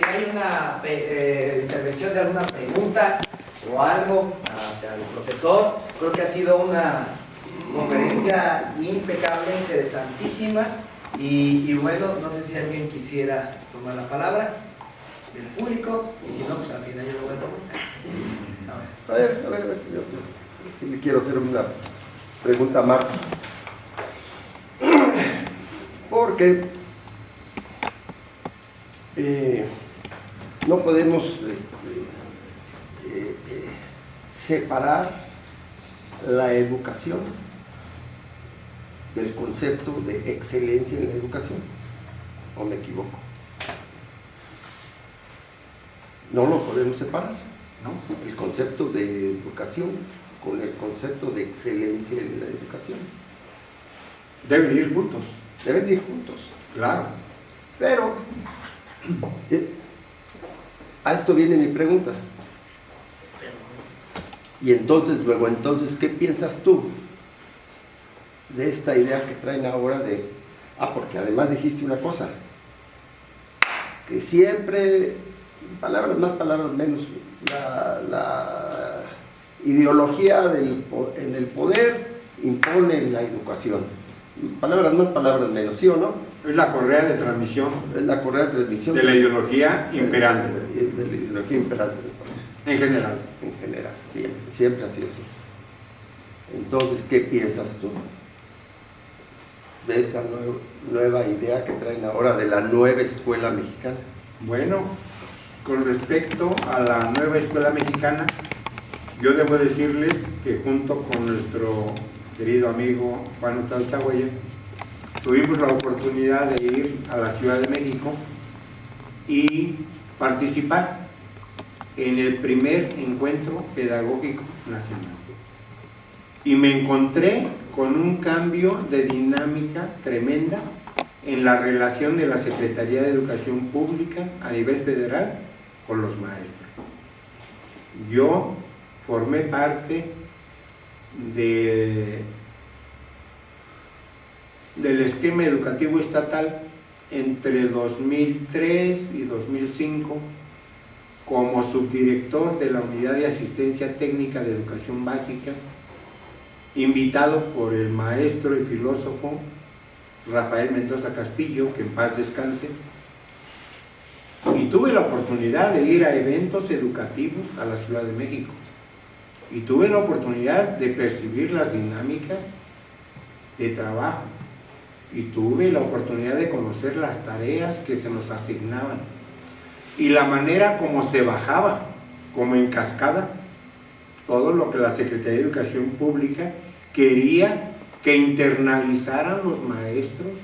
hay una intervención de alguna pregunta o algo hacia el profesor. Creo que ha sido una conferencia impecable, interesantísima. Y bueno, no sé si alguien quisiera tomar la palabra del público, y si no, pues al final yo lo voy a tomar. A ver, yo le quiero hacer una pregunta a Marcos. Porque no podemos separar la educación del concepto de excelencia en la educación, ¿o me equivoco? No lo podemos separar, ¿no? El concepto de educación con el concepto de excelencia en la educación. Deben ir juntos. Deben ir juntos. Claro. Pero, a esto viene mi pregunta. Y entonces, ¿qué piensas tú de esta idea que traen ahora de... porque además dijiste una cosa, que siempre, palabras más, palabras menos, la ideología en el poder impone la educación. Palabras más, palabras menos, ¿sí o no? Es la correa de transmisión. Es la correa de transmisión de la ideología imperante. De la ideología imperante. En general. En general, siempre ha sido así. Entonces, ¿qué piensas tú de esta nueva idea que traen ahora de la nueva escuela mexicana? Bueno, con respecto a la nueva escuela mexicana, yo debo decirles que junto con nuestro querido amigo Juan Taltahuella, tuvimos la oportunidad de ir a la Ciudad de México y participar en el primer encuentro pedagógico nacional. Y me encontré con un cambio de dinámica tremenda en la relación de la Secretaría de Educación Pública a nivel federal con los maestros. Yo formé parte del esquema educativo estatal entre 2003 y 2005 como subdirector de la Unidad de Asistencia Técnica de Educación Básica, invitado por el maestro y filósofo Rafael Mendoza Castillo, que en paz descanse, y tuve la oportunidad de ir a eventos educativos a la Ciudad de México, y tuve la oportunidad de percibir las dinámicas de trabajo, y tuve la oportunidad de conocer las tareas que se nos asignaban, y la manera como se bajaba, como en cascada, todo lo que la Secretaría de Educación Pública quería que internalizaran los maestros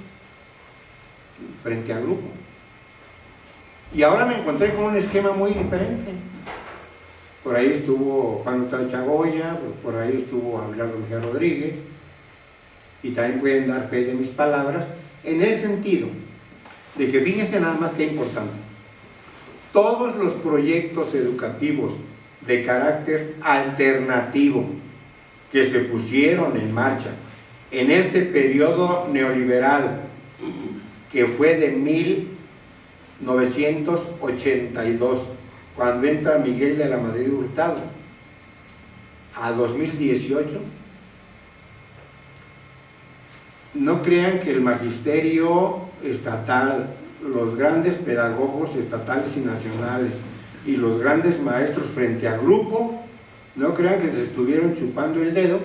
frente a grupo. Y ahora me encontré con un esquema muy diferente. Por ahí estuvo Juan Chagoya, por ahí estuvo Abelardo Mejía Rodríguez, y también pueden dar fe de mis palabras, en el sentido de que fíjense nada más que importante. Todos los proyectos educativos de carácter alternativo que se pusieron en marcha en este periodo neoliberal que fue de 1982, cuando entra Miguel de la Madrid Hurtado, a 2018, no crean que el magisterio estatal, los grandes pedagogos estatales y nacionales y los grandes maestros frente a grupo, no crean que se estuvieron chupando el dedo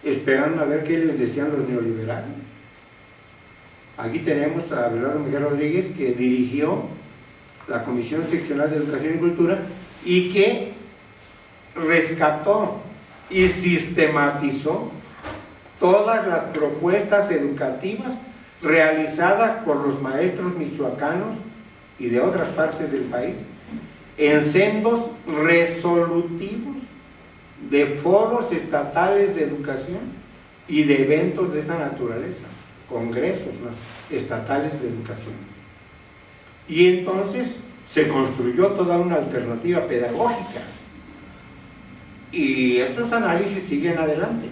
esperando a ver qué les decían los neoliberales. Aquí tenemos a Abelardo Mejía Rodríguez, que dirigió la Comisión Seccional de Educación y Cultura y que rescató y sistematizó todas las propuestas educativas realizadas por los maestros michoacanos y de otras partes del país en sendos resolutivos de foros estatales de educación y de eventos de esa naturaleza, congresos estatales de educación. Y entonces se construyó toda una alternativa pedagógica y esos análisis siguen adelante.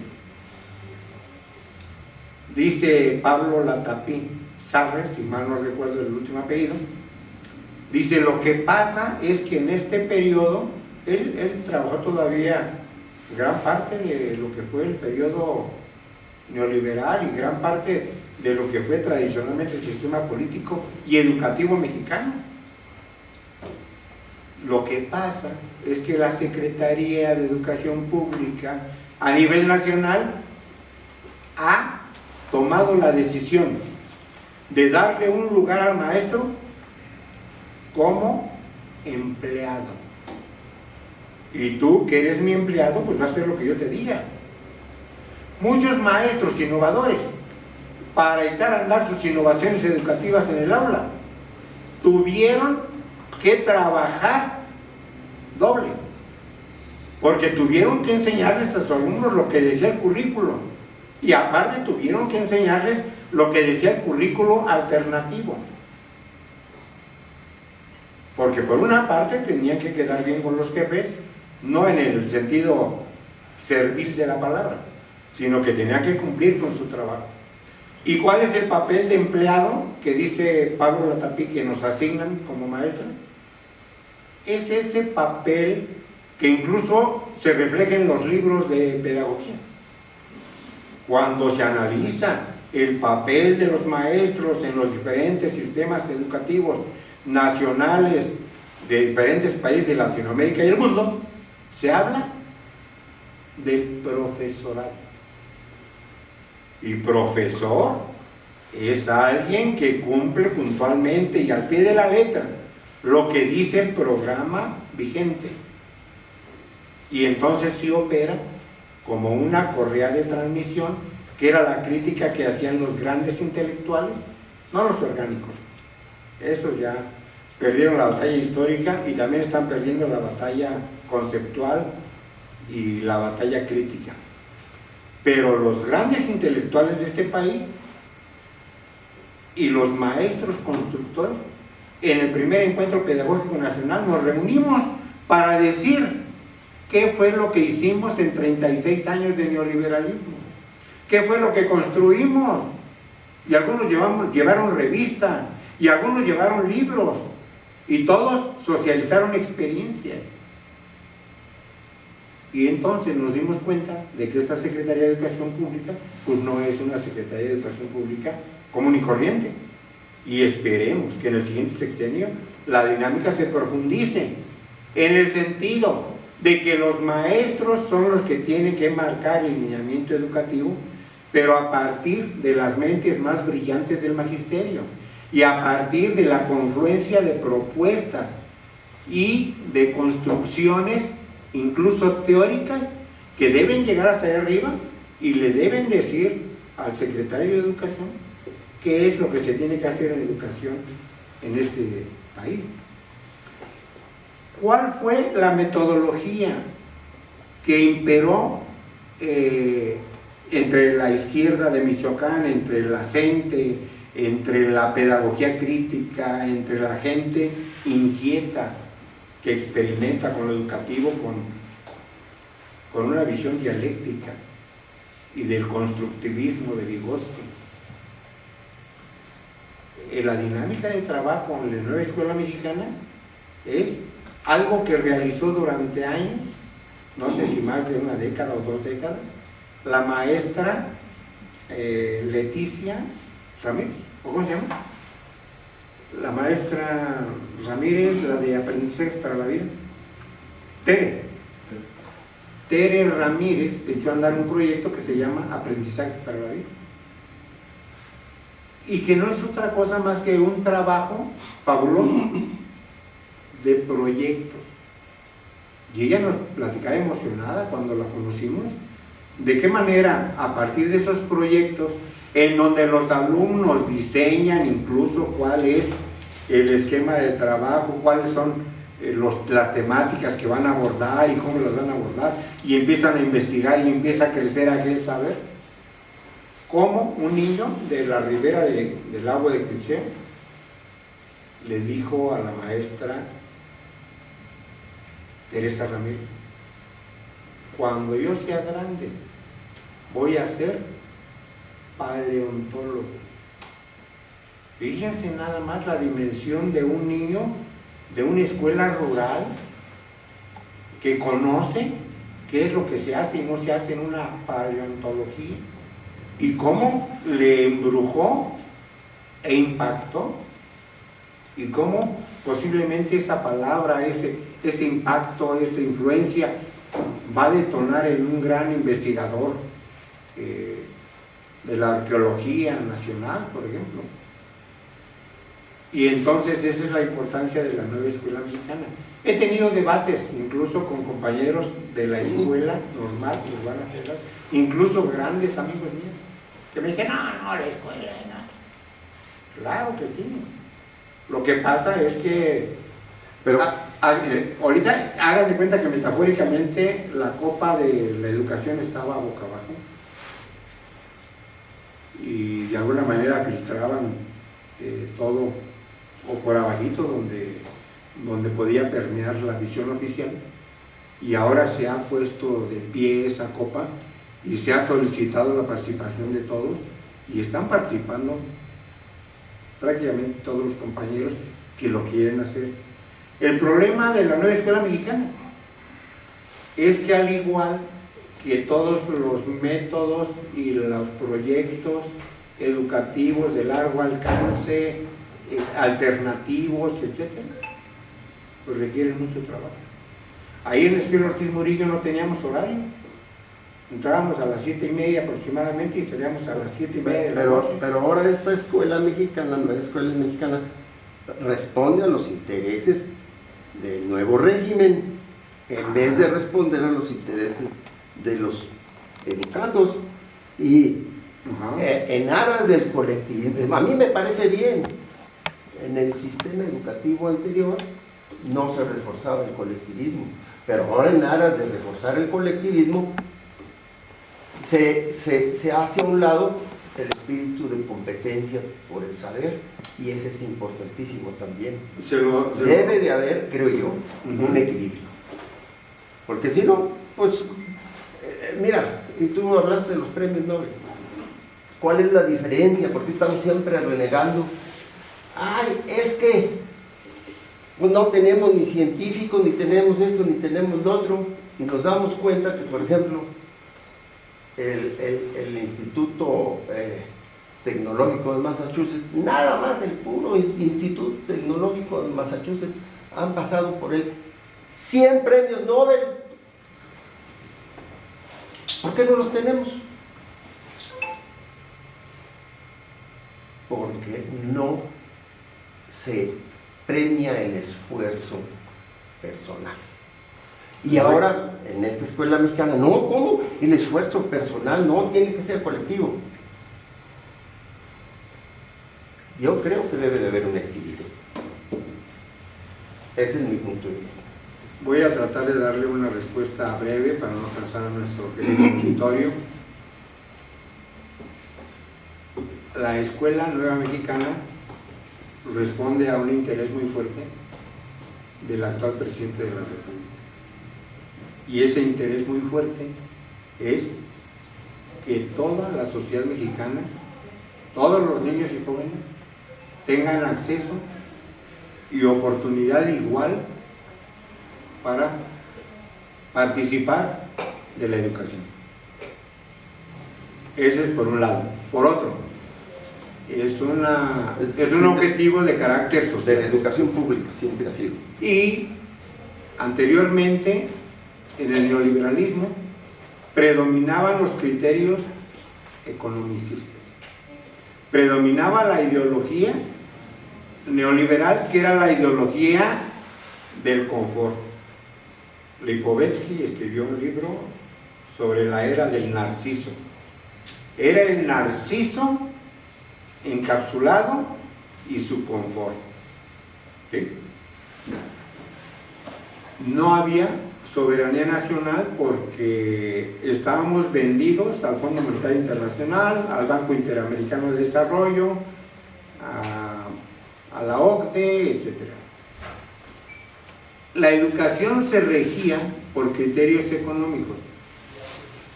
Dice Pablo Latapín Sarre, si mal no recuerdo el último apellido, Dice, lo que pasa es que en este periodo, él trabajó todavía gran parte de lo que fue el periodo neoliberal y gran parte de lo que fue tradicionalmente el sistema político y educativo mexicano. Lo que pasa es que la Secretaría de Educación Pública a nivel nacional ha tomado la decisión de darle un lugar al maestro como empleado. Y tú, que eres mi empleado, pues vas a hacer lo que yo te diga. Muchos maestros innovadores, para echar a andar sus innovaciones educativas en el aula, tuvieron que trabajar doble, porque tuvieron que enseñarles a sus alumnos lo que decía el currículo, y aparte tuvieron que enseñarles lo que decía el currículo alternativo, porque por una parte tenían que quedar bien con los jefes, no en el sentido servil de la palabra, sino que tenían que cumplir con su trabajo. ¿Y cuál es el papel de empleado que dice Pablo Latapí que nos asignan como maestro? Es ese papel que incluso se refleja en los libros de pedagogía. Cuando se analiza el papel de los maestros en los diferentes sistemas educativos nacionales de diferentes países de Latinoamérica y el mundo, se habla del profesorado. Y profesor es alguien que cumple puntualmente y al pie de la letra lo que dice el programa vigente. Y entonces sí opera como una correa de transmisión, que era la crítica que hacían los grandes intelectuales, no los orgánicos. Esos ya perdieron la batalla histórica y también están perdiendo la batalla conceptual y la batalla crítica. Pero los grandes intelectuales de este país y los maestros constructores, en el primer encuentro pedagógico nacional nos reunimos para decir qué fue lo que hicimos en 36 años de neoliberalismo, qué fue lo que construimos. Y algunos llevaron revistas, y algunos llevaron libros, y todos socializaron experiencias. Y entonces nos dimos cuenta de que esta Secretaría de Educación Pública pues no es una Secretaría de Educación Pública común y corriente. Y esperemos que en el siguiente sexenio la dinámica se profundice en el sentido de que los maestros son los que tienen que marcar el lineamiento educativo, pero a partir de las mentes más brillantes del magisterio y a partir de la confluencia de propuestas y de construcciones incluso teóricas, que deben llegar hasta allá arriba y le deben decir al secretario de Educación qué es lo que se tiene que hacer en educación en este país. ¿Cuál fue la metodología que imperó entre la izquierda de Michoacán, entre la gente, entre la pedagogía crítica, entre la gente inquieta que experimenta con lo educativo, con una visión dialéctica y del constructivismo de Vygotsky? La dinámica de trabajo en la nueva escuela mexicana es algo que realizó durante años, no sé si más de una década o 2 décadas, la maestra Leticia Ramírez, ¿o cómo se llama? La maestra Ramírez, la de Aprendizajes para la Vida, Tere Ramírez echó a andar un proyecto que se llama Aprendizajes para la Vida, y que no es otra cosa más que un trabajo fabuloso de proyectos. Y ella nos platicaba emocionada cuando la conocimos, de qué manera a partir de esos proyectos, en donde los alumnos diseñan incluso cuál es el esquema de trabajo, cuáles son las temáticas que van a abordar y cómo las van a abordar, y empiezan a investigar y empieza a crecer aquel saber. Como un niño de la ribera del agua de Cuitzeo le dijo a la maestra Teresa Ramírez: cuando yo sea grande voy a ser paleontólogo. Fíjense nada más la dimensión de un niño de una escuela rural que conoce qué es lo que se hace y no se hace en una paleontología, y cómo le embrujó e impactó, y cómo posiblemente esa palabra, ese impacto, esa influencia va a detonar en un gran investigador de la arqueología nacional, por ejemplo. Y entonces esa es la importancia de la nueva escuela mexicana. He tenido debates incluso con compañeros de la escuela normal, urbana federal, incluso grandes amigos míos, que me dicen, no, la escuela, no. Claro que sí. Lo que pasa es que, Pero, ahorita hagan de cuenta que metafóricamente la copa de la educación estaba boca abajo y de alguna manera filtraban todo o por abajito donde podía permear la visión oficial, y ahora se ha puesto de pie esa copa y se ha solicitado la participación de todos, y están participando prácticamente todos los compañeros que lo quieren hacer. El problema de la nueva escuela mexicana es que, al igual que todos los métodos y los proyectos educativos de largo alcance, alternativos, etcétera, pues requieren mucho trabajo. Ahí en la escuela Ortiz Murillo no teníamos horario. Entrábamos a las 7:30 aproximadamente y salíamos a las 7:30 de la noche. pero ahora esta escuela mexicana, nueva escuela mexicana, responde a los intereses del nuevo régimen, en vez de responder a los intereses de los educandos, y en aras del colectivismo. A mí me parece bien. En el sistema educativo anterior no se reforzaba el colectivismo, pero ahora, en aras de reforzar el colectivismo, se hace a un lado el espíritu de competencia por el saber, y ese es importantísimo también. Debe de haber, creo yo, un equilibrio, porque si no, pues mira, y tú hablaste de los premios Nobel. ¿Cuál es la diferencia? ¿Por qué estamos siempre renegando? Ay, es que pues no tenemos ni científicos, ni tenemos esto, ni tenemos lo otro, y nos damos cuenta que, por ejemplo, el Instituto Tecnológico de Massachusetts, nada más el puro Instituto Tecnológico de Massachusetts, han pasado por él 100 premios Nobel. ¿Por qué no los tenemos? Porque no se premia el esfuerzo personal. Y ahora, en esta escuela mexicana, no, ¿cómo? El esfuerzo personal no tiene que ser colectivo. Yo creo que debe de haber un equilibrio. Ese es mi punto de vista. Voy a tratar de darle una respuesta breve para no cansar a nuestro querido auditorio. La escuela nueva mexicana responde a un interés muy fuerte del actual presidente de la República. Y ese interés muy fuerte es que toda la sociedad mexicana, todos los niños y jóvenes, tengan acceso y oportunidad igual para participar de la educación. Ese es por un lado. Por otro, es un objetivo de carácter social. De la educación pública siempre ha sido. Y anteriormente, en el neoliberalismo, predominaban los criterios economicistas. Predominaba la ideología neoliberal, que era la ideología del confort. Lipovetsky escribió un libro sobre la era del narciso. Era el narciso encapsulado y su confort. ¿Sí? No había soberanía nacional porque estábamos vendidos al Fondo Monetario Internacional, al Banco Interamericano de Desarrollo, a la OCDE, etc. La educación se regía por criterios económicos.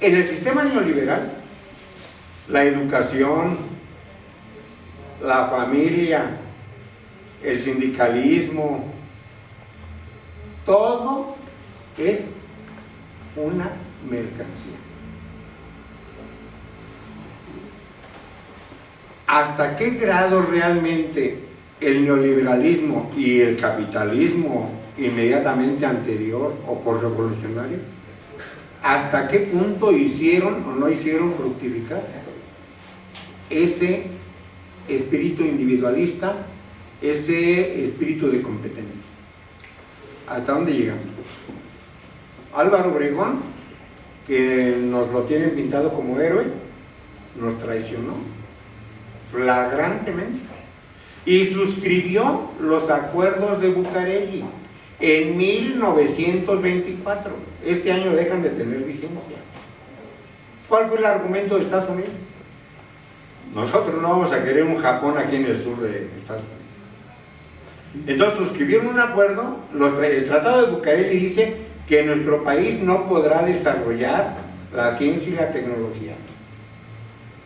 En el sistema neoliberal, la educación, la familia, el sindicalismo, todo es una mercancía. ¿Hasta qué grado realmente el neoliberalismo y el capitalismo inmediatamente anterior o por revolucionario, hasta qué punto hicieron o no hicieron fructificar ese espíritu individualista, ese espíritu de competencia? ¿Hasta dónde llegamos? Álvaro Obregón, que nos lo tienen pintado como héroe, nos traicionó flagrantemente y suscribió los acuerdos de Bucareli en 1924. Este año dejan de tener vigencia. ¿Cuál fue el argumento de Estados Unidos? Nosotros no vamos a querer un Japón aquí en el sur de Estados Unidos. Entonces suscribieron un acuerdo. El Tratado de Bucareli dice que nuestro país no podrá desarrollar la ciencia y la tecnología.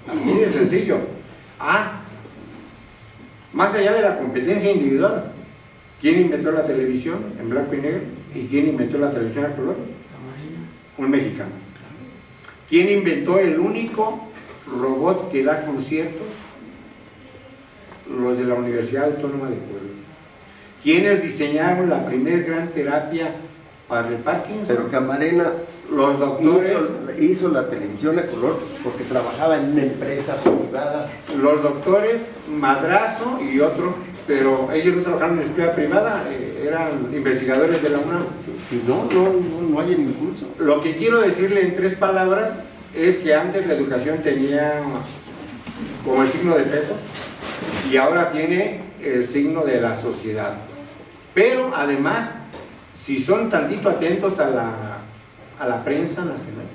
Así de sencillo. Más allá de la competencia individual, ¿quién inventó la televisión en blanco y negro? ¿Y quién inventó la televisión a colores? Un mexicano. ¿Quién inventó el único robot que da conciertos? Los de la Universidad Autónoma de Puebla. ¿Quiénes diseñaron la primer gran terapia para el Parkinson? Pero Camarena, los doctores hizo la televisión a color porque trabajaba en una empresa privada. Los doctores Madrazo y otros, pero ellos no trabajaron en escuela privada, eran investigadores de la UNAM. Si no hay el impulso. Lo que quiero decirle en 3 palabras es que antes la educación tenía como el signo de peso y ahora tiene el signo de la sociedad. Pero además, si son tantito atentos a la prensa nacional,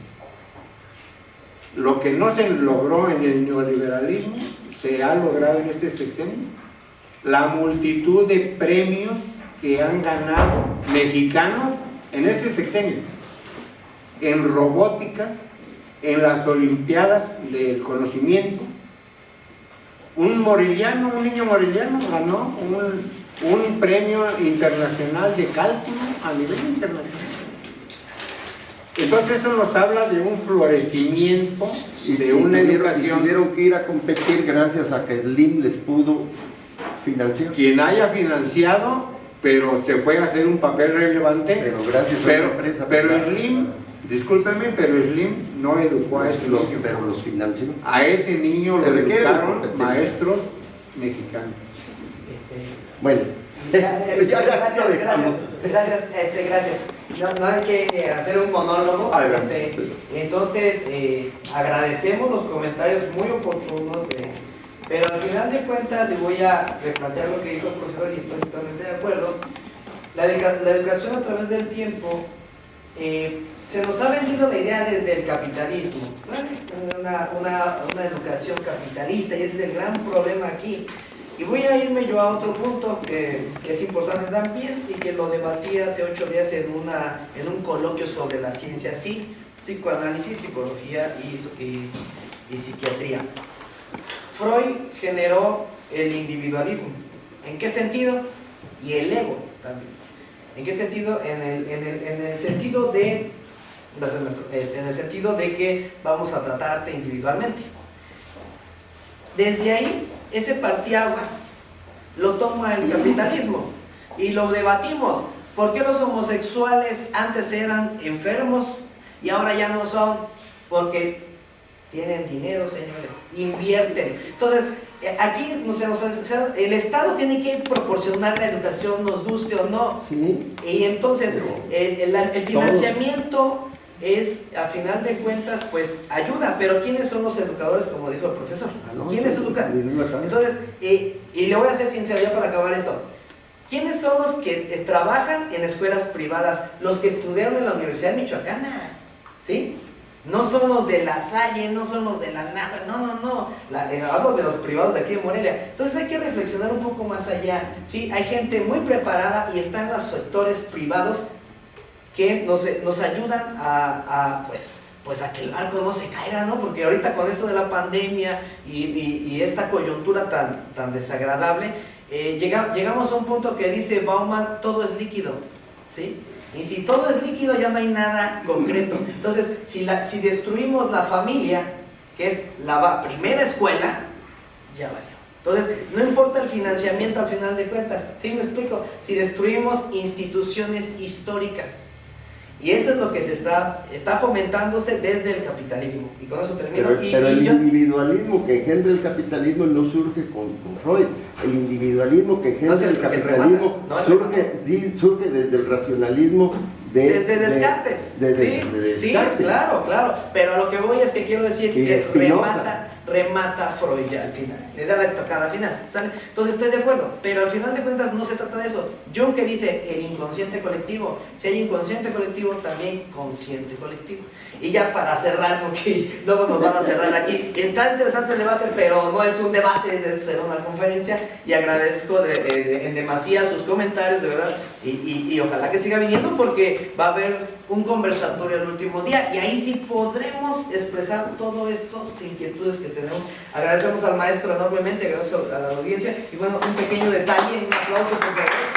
lo que no se logró en el neoliberalismo se ha logrado en este sexenio. La multitud de premios que han ganado mexicanos en este sexenio, en robótica, en las olimpiadas del conocimiento. Un niño moreliano ganó un premio internacional de cálculo a nivel internacional. Entonces eso nos habla de un florecimiento y de una educación. Tuvieron que ir a competir gracias a que Slim les pudo financiar. Quien haya financiado, pero se puede hacer un papel relevante. Pero gracias a la empresa. Pero Slim, discúlpeme, pero Slim no educó a ese niño. Pero los financió. A ese niño lo educaron maestros mexicanos. Bueno. Gracias. No hay que hacer un monólogo. Entonces, agradecemos los comentarios muy oportunos, pero al final de cuentas, y voy a replantear lo que dijo el profesor y estoy totalmente de acuerdo, la educación a través del tiempo, se nos ha vendido la idea desde el capitalismo, una educación capitalista, y ese es el gran problema aquí. Y voy a irme yo a otro punto que es importante también y que lo debatí hace 8 días en un coloquio sobre la ciencia, psicoanálisis, psicología y psiquiatría. Freud generó el individualismo. ¿En qué sentido? Y el ego también. ¿En qué sentido? En el sentido de que vamos a tratarte individualmente. Desde ahí, ese parteaguas lo toma el capitalismo y lo debatimos. ¿Por qué los homosexuales antes eran enfermos y ahora ya no son? Porque tienen dinero, señores, invierten. Entonces, aquí el Estado tiene que proporcionar la educación, nos guste o no. Sí. Y entonces, el financiamiento es, a final de cuentas, pues ayuda, pero ¿quiénes son los educadores, como dijo el profesor? ¿Quiénes educan? Entonces, y le voy a ser sincero ya para acabar esto, ¿quiénes son los que trabajan en escuelas privadas? Los que estudiaron en la Universidad Michoacana, ¿sí? No son los de La Salle, no son los de la NAPA, no. Hablo de los privados de aquí de Morelia. Entonces hay que reflexionar un poco más allá, ¿sí? Hay gente muy preparada y están los sectores privados que nos ayudan a que el barco no se caiga, ¿no? Porque ahorita con esto de la pandemia y esta coyuntura tan desagradable, llegamos a un punto que dice Bauman, todo es líquido, ¿sí? Y si todo es líquido, ya no hay nada concreto. Entonces, si destruimos la familia, que es la primera escuela, ya valió. Entonces, no importa el financiamiento al final de cuentas, ¿sí me explico? Si destruimos instituciones históricas, y eso es lo que se está fomentándose desde el capitalismo. Y con eso termino. Pero el individualismo que engendra el capitalismo no surge con Freud. El individualismo que engendra el capitalismo surge desde el racionalismo. Desde Descartes. Sí, claro. Pero a lo que voy es que quiero decir que remata Freud ya al final, le da la estocada final, ¿sale? Entonces estoy de acuerdo, pero al final de cuentas no se trata de eso. Jung, que dice el inconsciente colectivo, si hay inconsciente colectivo, también consciente colectivo. Y ya para cerrar, porque luego nos van a cerrar aquí, está interesante el debate, pero no es un debate, es ser una conferencia, y agradezco en demasía sus comentarios, de verdad, y ojalá que siga viniendo, porque va a haber un conversatorio el último día, y ahí sí podremos expresar todo esto, inquietudes que tenemos. Agradecemos al maestro enormemente, agradecemos a la audiencia, y bueno, un pequeño detalle, un aplauso por favor.